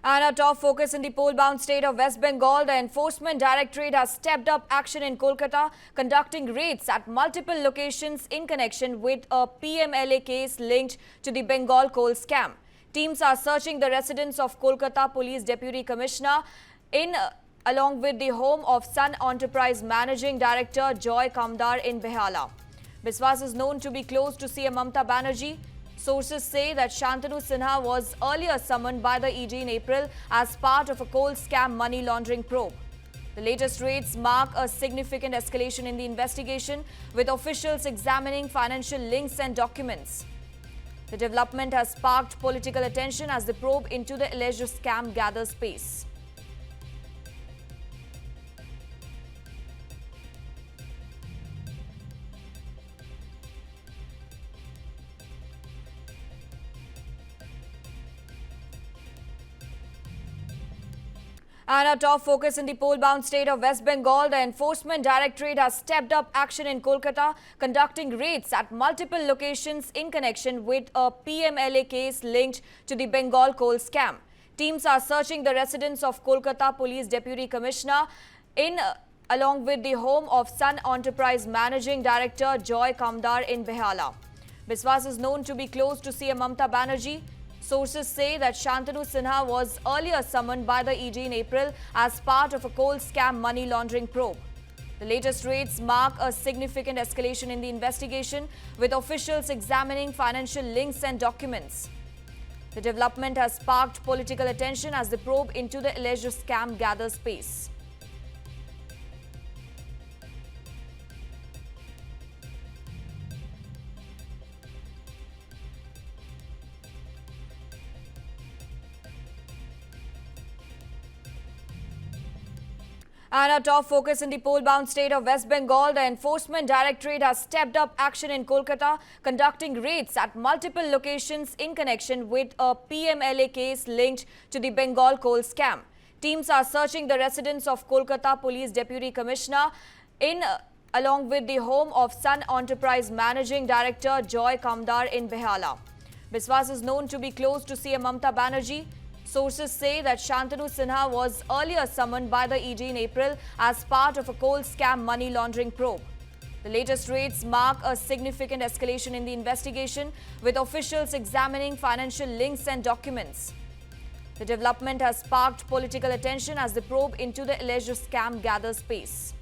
And our top focus in the poll-bound state of West Bengal, the Enforcement Directorate has stepped up action in Kolkata, conducting raids at multiple locations in connection with a PMLA case linked to the Bengal coal scam. Teams are searching the residence of Kolkata Police Deputy Commissioner along with the home of Sun Enterprise Managing Director Joy Kamdar in Behala. Biswas is known to be close to CM Mamata Banerjee. Sources say that Shantanu Sinha was earlier summoned by the ED in April as part of a coal scam money laundering probe. The latest raids mark a significant escalation in the investigation, with officials examining financial links and documents. The development has sparked political attention as the probe into the alleged scam gathers pace. And our top focus in the poll-bound state of West Bengal, the Enforcement Directorate has stepped up action in Kolkata, conducting raids at multiple locations in connection with a PMLA case linked to the Bengal coal scam. Teams are searching the residence of Kolkata Police Deputy Commissioner along with the home of Sun Enterprise Managing Director Joy Kamdar in Behala. Biswas is known to be close to CM Mamata Banerjee. Sources say that Shantanu Sinha was earlier summoned by the ED in April as part of a coal scam money laundering probe. The latest raids mark a significant escalation in the investigation, with officials examining financial links and documents. The development has sparked political attention as the probe into the alleged scam gathers pace. And our top focus in the poll-bound state of West Bengal, the Enforcement Directorate has stepped up action in Kolkata, conducting raids at multiple locations in connection with a PMLA case linked to the Bengal coal scam. Teams are searching the residence of Kolkata Police Deputy Commissioner along with the home of Sun Enterprise Managing Director Joy Kamdar in Behala. Biswas is known to be close to CM Mamata Banerjee. Sources say that Shantanu Sinha was earlier summoned by the ED in April as part of a coal scam money laundering probe. The latest raids mark a significant escalation in the investigation, with officials examining financial links and documents. The development has sparked political attention as the probe into the alleged scam gathers pace.